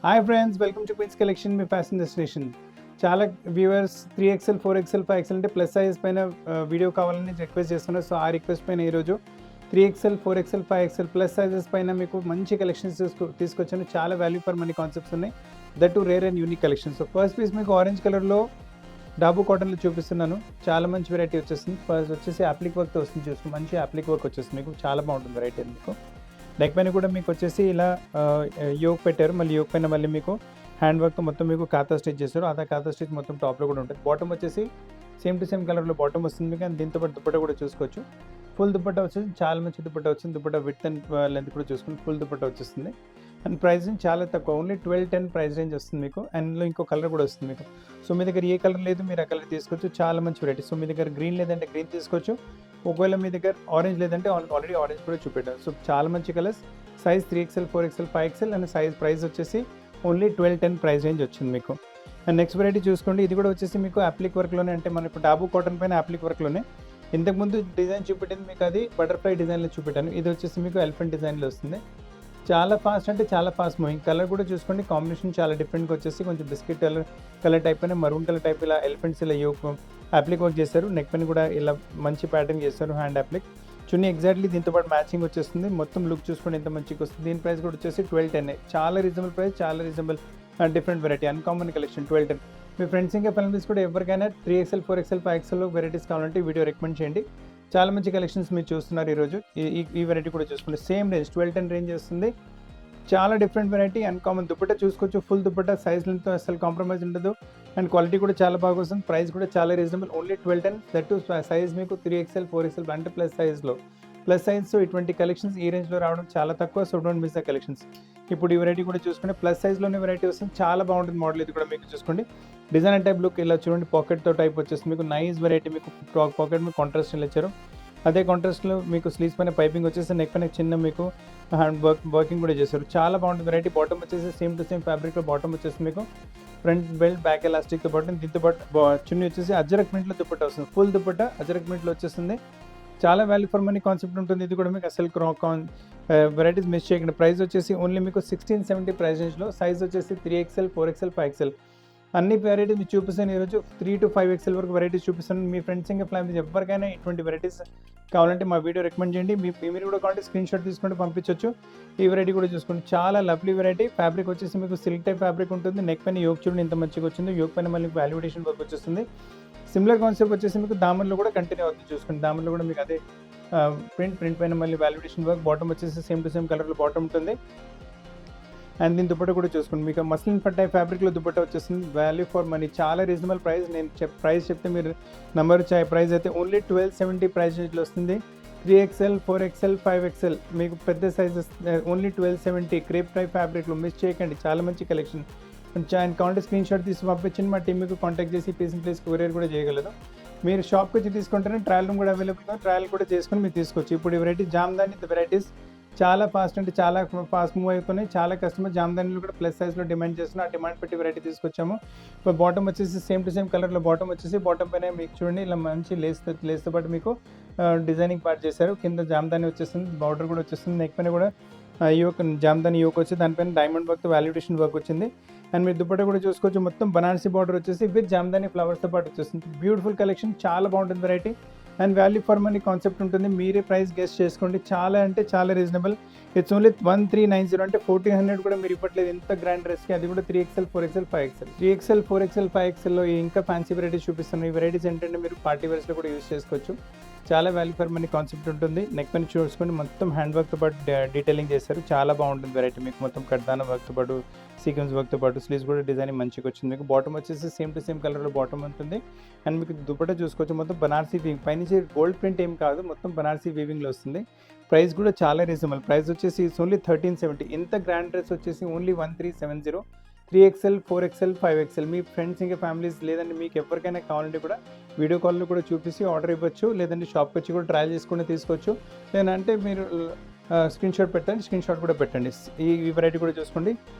Hi friends, welcome to queens collection, మీ fashion destination. చాలా viewers 3XL 4XL 5XL అంటే plus size పైన video కావాలని రిక్వెస్ట్ చేస్తున్నారు. సో ఆ రిక్వెస్ట్ పైన ఈరోజు 3XL 4XL 5XL plus sizes పైన మీకు మంచి కలెక్షన్స్ తీసుకొచ్చాను. చాలా వాల్యూ ఫర్ మనీ కాన్సెప్ట్స్ ఉన్నాయి, that too rare and unique collections. So first piece మీకు ఆరెంజ్ కలర్లో డాబు కాటన్లో చూపిస్తున్నాను. చాలా మంచి వెరైటీ వచ్చేస్తుంది. ఫస్ట్ వచ్చేసి అప్లిక్ వర్క్తో వస్తుంది. చూసుకుని మంచి అప్లిక్ వర్క్ వచ్చేస్తుంది. మీకు చాలా బాగుంటుంది వెరైటీ. మీకు నెక్ పైన కూడా మీకు వచ్చేసి ఇలా యోక్ పెట్టారు. మళ్ళీ యోక్ పైన మళ్ళీ మీకు హ్యాండ్ వర్క్తో మొత్తం మీకు కాతా స్టిచ్ చేస్తారు. అదే కాతా స్టిచ్ మొత్తం టాప్లో కూడా ఉంటుంది. బాటమ్ వచ్చేసి సేమ్ టు సేమ్ కలర్లో బాటమ్ వస్తుంది మీకు. అండ్ దీంతో పాటు దుపట్టా కూడా చూసుకోవచ్చు. ఫుల్ దుపట్టా వచ్చేసి చాలా మంచి దుపట్టా వచ్చింది. దుపట్టా విత్ అండ్ లెంత్ కూడా చూసుకుని ఫుల్ దుపట్టా వచ్చేస్తుంది. అండ్ ప్రైసింగ్ చాలా తక్కువ, ఓన్లీ 1210 ప్రైస్ రేంజ్ వస్తుంది మీకు. అండ్లో ఇంకో కలర్ కూడా వస్తుంది మీకు. సో మీ దగ్గర ఏ కలర్ లేదు, మీరు ఆ కలర్ తీసుకోవచ్చు. చాలా మంచి వెరైటీ. సో మీ దగ్గర గ్రీన్ లేదంటే గ్రీన్ తీసుకోవచ్చు. ఒకవేళ మీ దగ్గర ఆరెంజ్ లేదంటే ఆల్రెడీ ఆరెంజ్ కూడా చూపెట్టారు. సో చాలా మంచి colours. Size 3XL 4XL 5XL and size price వచ్చేసి ఓన్లీ 1210 ప్రైస్ రేంజ్ వచ్చింది మీకు. అండ్ నెక్స్ట్ వెరైటీ చూసుకోండి. ఇది కూడా వచ్చేసి మీకు అప్లిక్ వర్క్లోనే, అంటే మన ఇప్పుడు డాబు కాటన్ పైన అప్లిక్ వర్క్లోనే. ఇంతకుముందు డిజైన్ చూపెట్టింది మీకు అది బటర్ఫ్లై డిజైన్లో చూపెట్టాను. ఇది వచ్చేసి మీకు ఎలిఫెంట్ డిజైన్లో వస్తుంది. చాలా ఫాస్ట్, అంటే చాలా ఫాస్ట్ మూవింగ్. కలర్ కూడా చూసుకోండి, కాంబినేషన్ చాలా డిఫరెంట్గా వచ్చేసి కొంచెం బిస్కెట్ కలర్ టైప్ అయినా మరూన్ కలర్ టైప్ ఇలా ఎలిఫెంట్స్ ఇలా యోక్ అప్లిక్ వర్క్ చేశారు. నెక్ పైన కూడా ఇలా మంచి ప్యాటర్న్ చేస్తారు. హ్యాండ్ అప్లిక్ చున్నీ ఎగ్జాక్ట్లీ దీంతో పాటు మ్యాచింగ్ వచ్చేస్తుంది. మొత్తం లుక్ చూసుకోండి ఎంత మంచిగా వస్తుంది. దీని ప్రైస్ కూడా వచ్చేసి 1210. చాలా రీజనబుల్ ప్రైస్, చాలా reasonable different variety, uncommon collection 1210. మీ ఫ్రెండ్స్ ఇంకా ఫ్యామిలీస్ కూడా ఎవరికైనా 3XL 4XL 5XL వెరైటీస్ కావాలంటే వీడియో రికమెండ్ చేయండి. చాలా మంచి కలెక్షన్స్ మీరు చూస్తున్నారు ఈరోజు. ఈ వెరైటీ కూడా చూసుకోండి. సేమ్ రేంజ్ 1210 రేంజ్ వస్తుంది. చాలా డిఫరెంట్ వెరైటీ, అన్కామన్. దుపట్టా చూసుకోవచ్చు, ఫుల్ దుపట్టా, సైజ్ లెంత్తో అసలు కాంప్రమైజ్ ఉండదు. అండ్ క్వాలిటీ కూడా చాలా బాగా వస్తుంది. ప్రైస్ కూడా చాలా reasonable, only 1210. That to size మీకు 3XL 4XL అంటే ప్లస్ సైజ్లో. ప్లస్ సైజ్తో ఇటువంటి కలెక్షన్స్ ఈ రేంజ్లో రావడం చాలా తక్కువ. So don't miss the collections. ఇప్పుడు ఈ వెరైటీ కూడా చూసుకుంటే ప్లస్ సైజ్లోనే వెరైటీ వస్తుంది. చాలా బాగుంటుంది మోడల్. ఇది కూడా మీకు చూసుకోండి, డిజైన్ టైప్ లుక్ ఇలా చూడండి, పాకెట్తో టైప్ వచ్చేస్తుంది మీకు. Nice variety. మీకు పాకెట్ మీకు కాంట్రాస్ట్ ఇచ్చారు. అదే కాంట్రాస్ట్లో మీకు స్లీవ్స్ పైన పైపింగ్ వచ్చేసి నెక్ పైన చిన్న మీకు హ్యాండ్ వర్కింగ్ కూడా చేశారు. చాలా బాగుంటుంది వెరైటీ. బాటమ్ వచ్చేసి సేమ్ టు సేమ్ ఫ్యాబ్రిక్లో బాటమ్ వచ్చేసి మీకు ఫ్రంట్ బెల్ట్ బ్యాక్ ఎలాస్టిక్తో పాటు దీంతో పాటు చున్నీ వచ్చేసి అజ్రక్ ప్రింట్లో దుపట్టా వస్తుంది. ఫుల్ దుపట్టా అజ్రక్ ప్రింట్లో వచ్చేస్తుంది. చాలా వాల్యూ ఫర్ మనీ కాన్సెప్ట్ ఉంటుంది. ఇది కూడా మీకు అసలు వెరైటీస్ మిస్ చేయకండి. ప్రైస్ వచ్చేసి ఓన్లీ మీకు 1670 ప్రైస్ రేంజ్లో. సైజ్ వచ్చేసి 3XL 4XL 5XL అన్ని వెరైటీస్ మీకు చూపిస్తాను ఈరోజు. 3 to 5XL వరకు వెరైటీస్ చూపిస్తాను. మీ ఫ్రెండ్స్ ఇంకా ఫ్యామిలీస్ ఎవరికైనా ఇటువంటి వెరైటీస్ కావాలంటే మా వీడియో రికమెండ్ చేయండి. మీరు కూడా కావాలంటే స్క్రీన్ షాట్ తీసుకుంటే పంపించవచ్చు. ఈ వెరైటీ కూడా చూసుకోండి, చాలా లవ్లీ వెరైటీ. ఫ్యాబ్రిక్ వచ్చేసి మీకు సిల్క్ టైప్ ఫ్యాబ్రిక్ ఉంటుంది. నెక్ పైన యోక్ చూడండి ఎంత మంచిగా వచ్చింది. యోక్ పైన మళ్ళీ వాల్యుడేషన్ వర్క్ వచ్చేస్తుంది. సిమిలర్ కాన్సెప్ట్ వచ్చేసి మీకు దామన్లో కూడా కంటిన్యూ అవుతుంది. చూసుకోండి, దామన్లో కూడా మీకు అదే ప్రింట్ పైన మళ్ళీ వాల్యుడేషన్ వర్క్. బాటమ్ వచ్చేసి సేమ్ టు సేమ్ కలర్లో బాటమ్ ఉంటుంది. అండ్ దీని దుపట్టా కూడా చూసుకోండి, మీకు మస్లిన్ టైప్ ఫ్యాబ్రిక్లో దుపట్టా వచ్చేస్తుంది. వాల్యూ ఫర్ మనీ, చాలా రీజనబుల్ ప్రైస్. నేను ప్రైస్ చెప్తే మీరు నెంబర్ ప్రైస్ అయితే ఓన్లీ 1270 ప్రైస్ రేంజ్లో వస్తుంది. 3XL 4XL 5XL మీకు పెద్ద సైజెస్ ఓన్లీ 1270. క్రేప్ టైప్ ఫ్యాబ్రిక్లో మిస్ చేయకండి. చాలా మంచి కలెక్షన్. అండ్ కావాలంటే స్క్రీన్ షాట్ తీసి పంపించండి. మా టీం మీకు కాంటాక్ట్ చేసి పీస్ ఇన్ ప్లేస్ కొరియర్ కూడా చేయగలదు. మీరు షాప్కి వచ్చి తీసుకుంటేనే ట్రయల్ రూమ్ కూడా అవైలబుల్గా, ట్రయల్ కూడా చేసుకొని మీరు తీసుకోవచ్చు. ఇప్పుడు ఈ వెరైటీ జామ్దాని వెరైటీస్ చాలా ఫాస్ట్, అంటే చాలా ఫాస్ట్ మూవ్ అయిపోయినాయి. చాలా కస్టమర్ జామ్దానీలు కూడా ప్లస్ సైజ్లో డిమాండ్ చేస్తున్నారు. ఆ డిమాండ్ పెట్టి వెరైటీ తీసుకొచ్చాము. ఇప్పుడు బాటమ్ వచ్చేసి సేమ్ టు సేమ్ కలర్లో బాటమ్ వచ్చేసి, బాటమ్ పైన మీకు చూడండి ఇలా మంచి లేస్తో పాటు మీకు డిజైనింగ్ పార్ట్ చేశారు. కింద జామ్దాని వచ్చేస్తుంది, బార్డర్ కూడా వచ్చేస్తుంది. నెక్ పైన కూడా యోక్ జామ్దాని యోక్ వచ్చి దానిపైన డైమండ్ వర్క్ వాల్యుడేషన్ వర్క్ వచ్చింది. అండ్ మీరు దుపట్టా కూడా చూసుకోవచ్చు, మొత్తం బనారసి బార్డర్ వచ్చేసి విత్ జామ్దాని ఫ్లవర్స్తో పాటు వచ్చేస్తుంది. బ్యూటిఫుల్ కలెక్షన్, చాలా బాగుంటుంది variety. And value for money concept ఉంటుంది. మీరే ప్రైస్ గెస్ట్ చేసుకోండి. చాలా అంటే చాలా రీజనబుల్. ఇట్స్ ఓన్లీ 1390, అంటే 1400 కూడా మీరు ఇవ్వట్లేదు ఎంత గ్రాండ్ డ్రెస్కి. అది కూడా 3XL 4XL 5XL. 3XL 4XL 5XLలో ఇంకా ఫ్యాన్సీ వెరైటీస్ చూపిస్తున్నాయి. ఈ వెరైటీస్ ఏంటంటే మీరు పార్టీ వేర్స్లో కూడా యూజ్ చేసుకోవచ్చు. చాలా వాల్యూ ఫర్ మనీ కాన్సెప్ట్ ఉంటుంది. నెక్ పైన చూసుకోండి, మొత్తం హ్యాండ్ వర్క్తో పాటు డీటెయిలింగ్ చేస్తారు. చాలా బాగుంటుంది వెరైటీ. మీకు మొత్తం కడ్దాన వర్క్తో పాటు సీక్వెన్స్ వర్క్తో పాటు స్లీవ్స్ కూడా డిజైనింగ్ మంచిగా వచ్చింది. మీకు బాటమ్ వచ్చేసి సేమ్ టు సేమ్ కలర్లో బాటమ్ ఉంటుంది. అండ్ మీకు దుపట్టా చూసుకోవచ్చు, మొత్తం బనారసీ వీవింగ్, పైనుంచి గోల్డ్ ప్రింట్ ఏం కాదు, మొత్తం బనారసీ వీవింగ్లో వస్తుంది. ప్రైస్ కూడా చాలా రీజనబుల్. ప్రైస్ వచ్చేసి ఓన్లీ 1370. ఇంత గ్రాండ్ డ్రెస్ వచ్చేసి ఓన్లీ 1370. 3XL 4XL 5XL మీ ఫ్రెండ్స్ ఇంకా ఫ్యామిలీస్, లేదంటే మీకు ఎవరికైనా కావాలంటే కూడా వీడియో కాల్లో కూడా చూపిస్తే ఆర్డర్ ఇవ్వచ్చు. లేదంటే షాప్కి వచ్చి కూడా ట్రయల్ చేసుకుని తీసుకోవచ్చు. లేదంటే మీరు స్క్రీన్ షాట్ పెట్టండి, స్క్రీన్ షాట్ కూడా పెట్టండి. ఈ వెరైటీ కూడా చూసుకోండి.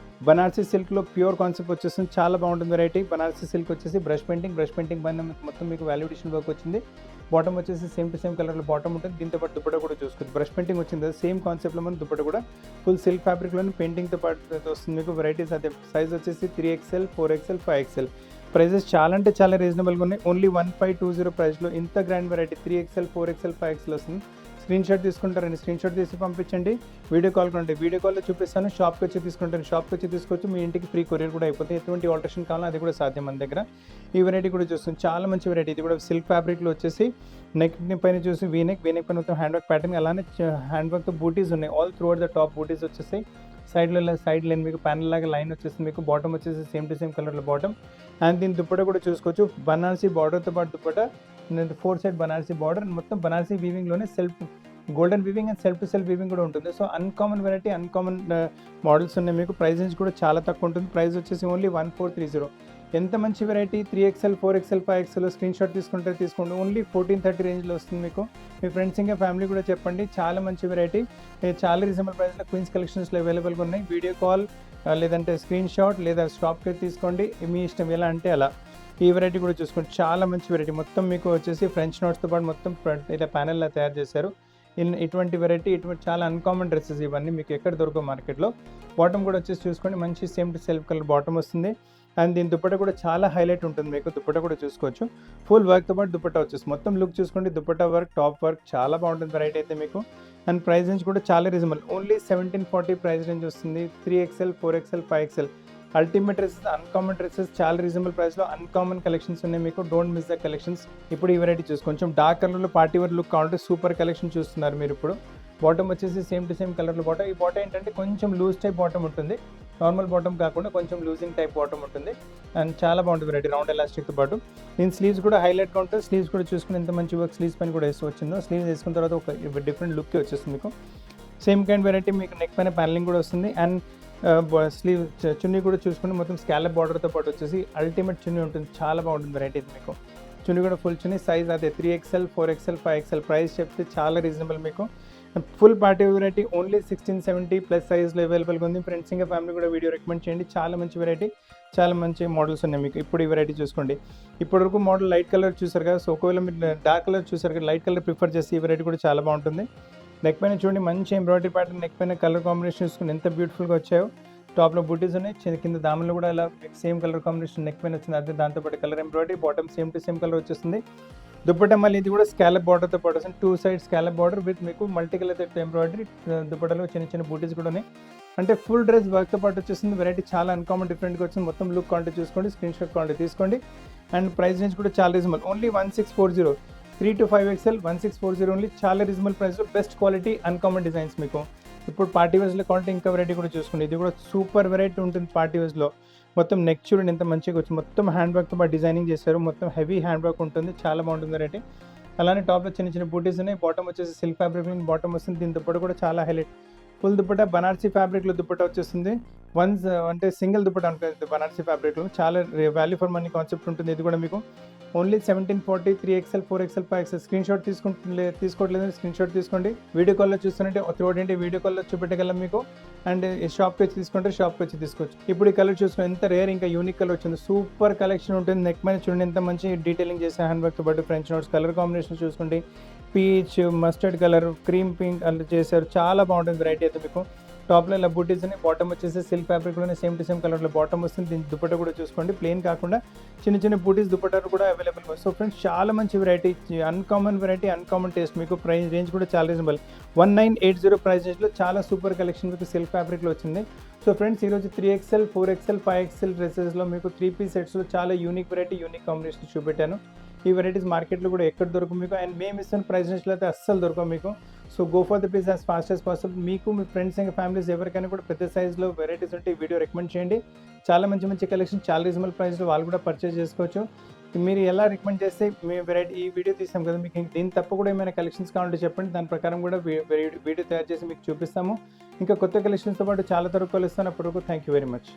బనారసీ సిల్క్లో ప్యూర్ కాన్సెప్ట్ వచ్చేస్తుంది, చాలా బాగుంటుంది వెరైటీ. బనారసీ సిల్క్ వచ్చేసి బ్రష్ పెయింటింగ్ పైన మొత్తం మీకు వాల్యుడేషన్ వర్క్ వచ్చింది. బాటమ్ వచ్చేసి సేమ్ టు సేమ్ కలర్లో బాటమ్ ఉంటుంది. దీంతో పాటు దుపట్టా కూడా చూసుకోండి, బ్రష్ పెయింటింగ్ వచ్చింది, సేమ్ కాన్సెప్ట్లో మన దుపట్టా కూడా ఫుల్ సిల్క్ ఫ్యాబ్రిక్లోని పెయింటింగ్తో పాటు వస్తుంది మీకు. వెరైటీస్ అదే సైజ్ వచ్చేసి 3XL, 4XL, 5XL. ప్రైజెస్ చాలా అంటే చాలా రీజనబుల్గా ఉన్నాయి. ఓన్లీ 1520 ప్రైస్లో ఇంత grand variety 3XL, 4XL, 5XL వస్తుంది. స్క్రీన్ షాట్ తీసుకుంటారండి, స్క్రీన్ షాట్ తీసి పంపించండి. వీడియో కాల్ కంటే వీడియో కాల్లో చూపిస్తాను. షాప్కి వచ్చి తీసుకుంటాను, షాప్కి వచ్చి తీసుకోవచ్చు. మీ ఇంటికి ఫ్రీ కొరియర్ కూడా అయిపోతుంది. ఎటువంటి ఆల్టరేషన్ కావాలో అది కూడా సాధ్యం మన దగ్గర. ఈ వెరైటీ కూడా చూస్తుంది, చాలా మంచి వెరైటీ. ఇది కూడా సిల్క్ ఫ్యాబ్రిక్లో వచ్చేసి నెక్ పైన చూసి వీనెక్ పైన మొత్తం హ్యాండ్ వర్క్ ప్యాటర్న్, అలానే హ్యాండ్ వర్క్తో బూటీస్ ఉన్నాయి. All throughout the top బూటీస్ వచ్చేసి సైడ్ లైన్ మీకు ప్యానల్ లాగా లైన్ వచ్చేసి మీకు. బాటమ్ వచ్చేసి సేమ్ టు సేమ్ కలర్లో బాటమ్. అండ్ దీని దుప్పట కూడా చూసుకోవచ్చు, బనారసీ బార్డర్తో పాటు దుప్పట, 4 సైడ్ బనారసీ బార్డర్, మొత్తం బనారసీ వీవింగ్లోనే self golden weaving and self to self weaving కూడా ఉంటుంది. So uncommon variety, uncommon models ఉన్నాయి మీకు. ప్రైస్ రేంజ్ కూడా చాలా తక్కువ ఉంటుంది. ప్రైస్ వచ్చేసి ఓన్లీ 1430. ఎంత మంచి variety, 3XL, 4XL, 5XL. Screen shot తీసుకుంటే తీసుకోండి. ఓన్లీ 1430 రేంజ్లో వస్తుంది మీకు. మీ ఫ్రెండ్స్ ఇంకా ఫ్యామిలీ కూడా చెప్పండి, చాలా మంచి వెరైటీ, చాలా రీజనబుల్ ప్రైస్లో క్వీన్స్ కలెక్షన్స్లో అవైలబుల్గా ఉన్నాయి. వీడియో కాల్ లేదంటే స్క్రీన్ షాట్ లేదా స్టాప్కి తీసుకోండి, మీ ఇష్టం ఎలా అంటే అలా. ఈ వెరైటీ కూడా చూసుకోండి, చాలా మంచి వెరైటీ. మొత్తం మీకు వచ్చేసి ఫ్రెంచ్ నోట్స్తో పాటు మొత్తం ఇలా ప్యానెల్లా తయారు చేశారు. ఇటువంటి వెరైటీ, ఇటువంటి చాలా అన్కామన్ డ్రెస్సెస్ ఇవన్నీ మీకు ఎక్కడ దొరకవు మార్కెట్లో. బాటమ్ కూడా వచ్చేసి చూసుకోండి, మంచి same to self colour bottom వస్తుంది. అండ్ దీని దుపట్టా కూడా చాలా హైలైట్ ఉంటుంది మీకు. దుపట్టా కూడా చూసుకోవచ్చు, ఫుల్ వర్క్తో పాటు దుపట్టా వచ్చేసి మొత్తం లుక్ చూసుకోండి. దుపట్టా వర్క్, టాప్ వర్క్ చాలా బాగుంటుంది వెరైటీ అయితే మీకు. అండ్ ప్రైస్ రేంజ్ కూడా చాలా రీజనబుల్, ఓన్లీ 1740 ప్రైస్ రేంజ్ వస్తుంది. 3XL, 4XL, 5XL. Ultimate dresses, uncommon dresses, చాలా రీజనబుల్ ప్రైస్లో అన్కామన్ కలెక్షన్స్ ఉన్నాయి మీకు. Don't miss the collections. ఇప్పుడు ఈ వెరైటీ చూసి కొంచెం డార్క్ కలర్లో పార్టీ వేర్ లుక్ కావాలంటే సూపర్ కలెక్షన్ చూస్తున్నారు మీరు ఇప్పుడు. బాటమ్ వచ్చేసి సేమ్ టు సేమ్ కలర్లో బాటమ్. ఈ బాటమ్ ఏంటంటే కొంచెం లూజ్ టైప్ బాటమ్ ఉంటుంది, నార్మల్ బాటమ్ కాకుండా కొంచెం లూజింగ్ టైప్ బాటమ్ ఉంటుంది. అండ్ చాలా బాగుంటుంది వెరైటీ, రౌండ్ ఎలాస్టిక్తో పాటు. దీని స్లీవ్స్ కూడా హైలైట్గా ఉంటుంది. స్లీవ్స్ కూడా చూసుకుని ఎంత మంచి వర్క్ స్లీవ్స్ పైన కూడా వేసి వచ్చిందో. స్లీవ్స్ వేసుకున్న తర్వాత ఒక డిఫరెంట్ లుక్ వచ్చేస్తుంది మీకు. సేమ్ కైండ్ వెరైటీ మీకు. నెక్ పైన ప్యానలింగ్ కూడా వస్తుంది. అండ్ స్లీవ్ చున్నీ కూడా చూసుకుంటే మొత్తం స్కాలప్ బార్డర్తో పాటు వచ్చేసి అల్టిమేట్ చున్నీ ఉంటుంది, చాలా బాగుంటుంది వెరైటీ మీకు. చున్నీ కూడా ఫుల్ చున్నీ, సైజ్ అదే 3XL, 4XL, 5XL. ప్రైస్ చెప్తే చాలా రీజనబుల్ మీకు. Full party variety only 1670 plus సైజ్లో అవైలబుల్గా ఉంది. ఫ్రెండ్స్ ఇంకా ఫ్యామిలీ కూడా వీడియో రికమెండ్ చేయండి, చాలా మంచి వెరైటీ, చాలా మంచి మోడల్స్ ఉన్నాయి మీకు. ఇప్పుడు ఈ వెరైటీ చూసుకోండి. ఇప్పటివరకు మోడల్ లైట్ కలర్ చూసారు కదా, సో ఒకవేళ మీరు డార్క్ కలర్ చూసారు కదా, లైట్ కలర్ ప్రిఫర్ చేసి ఈ వెరైటీ కూడా చాలా బాగుంటుంది. నెక్ పైన చూడండి, మంచి ఎంబ్రాయిడరీ ప్యాటర్న్, నెక్ పైన కలర్ కాంబినేషన్ చూసుకుని ఎంత బ్యూటిఫుల్గా వచ్చాయో. టాప్లో బూటీస్ ఉన్నాయి, కింద దామలు కూడా ఇలా సేమ్ కలర్ కాంబినేషన్ నెక్ పైన వచ్చింది. అదే దాంతోపాటు colour embroidery, bottom same to same colour వచ్చేస్తుంది. దుపట్టా మళ్ళీ ఇది కూడా స్కాలప్ బార్డర్తో పాటు వస్తుంది, 2 సైడ్ స్కాలప్ బార్డర్ విత్ మీకు మల్టీ కలర్ ఎంబ్రాయిడరీ. దుపట్టాలో చిన్న చిన్న బూటీస్ కూడా ఉన్నాయి. అంటే ఫుల్ డ్రెస్ వర్క్తో పాటు వచ్చేసింది. వెరైటీ చాలా అన్కామన్ డిఫరెంట్గా వచ్చింది. మొత్తం లుక్ క్వాలిటీ చూసుకోండి, స్క్రీన్ షాట్ క్వాలిటీ తీసుకోండి. అండ్ ప్రైస్ రేంజ్ కూడా చాలా reasonable, only 1640. 3 to 5XL, 1640 only. చాలా రీజనబుల్ ప్రైస్లో బెస్ట్ క్వాలిటీ అన్కామన్ డిజైన్స్ మీకు. ఇప్పుడు పార్టీ వేర్స్లో క్వాలిటీ ఇంకా వెరైటీ కూడా చూసుకోండి. ఇది కూడా సూపర్ వెరైటీ ఉంటుంది పార్టీ వేర్స్లో. మొత్తం నెక్ చూడండి ఎంత మంచిగా వచ్చి, మొత్తం హ్యాండ్ వర్క్తో పాటు డిజైనింగ్ చేశారు. మొత్తం హెవీ హ్యాండ్ వర్క్ ఉంటుంది, చాలా బాగుంటుంది వెరైటీ. అలానే టాప్లో చిన్న చిన్న బూటీస్ ఉన్నాయి. బాటమ్ వచ్చేసి సిల్క్ ఫ్యాబ్రిక్ బాటమ్ వస్తుంది. దీని దుపట్టా కూడా చాలా హైలైట్, ఫుల్ దుపట్టా బనారసీ ఫ్యాబ్రిక్లో దుపట్టా వచ్చేస్తుంది. అంటే సింగిల్ దుపట్టా ఉంటుంది బనారసీ ఫ్యాబ్రిక్లో. చాలా వాల్యూ ఫర్ మనీ కాన్సెప్ట్ ఉంటుంది. ఇది కూడా మీకు only 1740. 3XL, 4XL, 5XL. Screen shot తీసుకోవట్లేదు, స్క్రీన్ షాట్ తీసుకోండి. వీడియో కాల్లో చూస్తుంటే త్రోట్ వీడియో కాల్లో చూపెట్టగలం మీకు. అండ్ షాప్కి వచ్చి తీసుకుంటే షాప్కి వచ్చి తీసుకోవచ్చు. ఇప్పుడు ఈ కలర్ చూసుకుని ఎంత రేర్, ఇంకా యూనిక్ కలర్ వచ్చింది, సూపర్ కలెక్షన్ ఉంటుంది. నెక్ మీద చూడండి ఎంత మంచి డీటెయిలింగ్ చేసే హ్యాండ్ వర్క్తో పాటు ఫ్రెంచ్ నోట్స్. కలర్ కాంబినేషన్ చూసుకోండి, peach, mustard colour, cream pink అలా చేశారు, చాలా బాగుంటుంది వెరైటీ అయితే మీకు. టాప్లో ఇలా బూటీస్ అని, బాటమ్ వచ్చేసి సిల్క్ ఫ్యాబ్రిక్లోనే సేమ్ టు సేమ్ కలర్లో బాటమ్ వస్తుంది. దీని దుపట్టా కూడా చూసుకోండి, ప్లెయిన్ కాకుండా చిన్న చిన్న బూటీస్ దుపట్టాలు కూడా అవైలబుల్గా. సో ఫ్రెండ్స్ చాలా మంచి variety, uncommon variety, uncommon taste మీకు. ప్రైస్ రేంజ్ కూడా చాలా రీజనబుల్, 1980 ప్రైస్ రేంజ్లో చాలా సూపర్ కలెక్షన్ మీకు సిల్క్ ఫ్యాబ్రిక్లో వచ్చింది. సో ఫ్రెండ్స్ ఈరోజు 3XL, 4XL, 5XL డ్రెస్సెస్లో మీకు 3 పీస్ సెట్స్లో చాలా యూనిక్ వెరైటీ, యూనిక్ కాంబినేషన్ చూపెట్టాను. ఈ వెరైటీస్ మార్కెట్లో కూడా ఎక్కడ దొరకవు మీకు. అండ్ మేము ఇస్తున్న ప్రైస్ రేంజ్లో అయితే అస్సలు దొరకవు మీకు. So go for the piece as fast as possible. మీకు మీ ఫ్రెండ్స్ ఇంకా ఫ్యామిలీస్ ఎవరికైనా కూడా పెద్ద సైజ్లో వెరైటీస్ ఉంటే ఈ వీడియో రికమెండ్ చేయండి. చాలా మంచి మంచి కలెక్షన్, చాలా రీజనబుల్ ప్రైస్లో వాళ్ళు కూడా పర్చేస్ చేసుకోవచ్చు. మీరు ఎలా రికమెండ్ చేస్తే మేము వెరైటీ ఈ వీడియో తీసాం కదా, మీకు దీని తప్ప కూడా ఏమైనా కలెక్షన్స్ కావాలంటే చెప్పండి, దాని ప్రకారం కూడా వీడియో తయారు చేసి మీకు చూపిస్తాము. ఇంకా కొత్త కలెక్షన్స్తో పాటు చాలా తరకు కలుస్తాను. అప్పటివరకు థ్యాంక్ యూ వెరీ మచ్.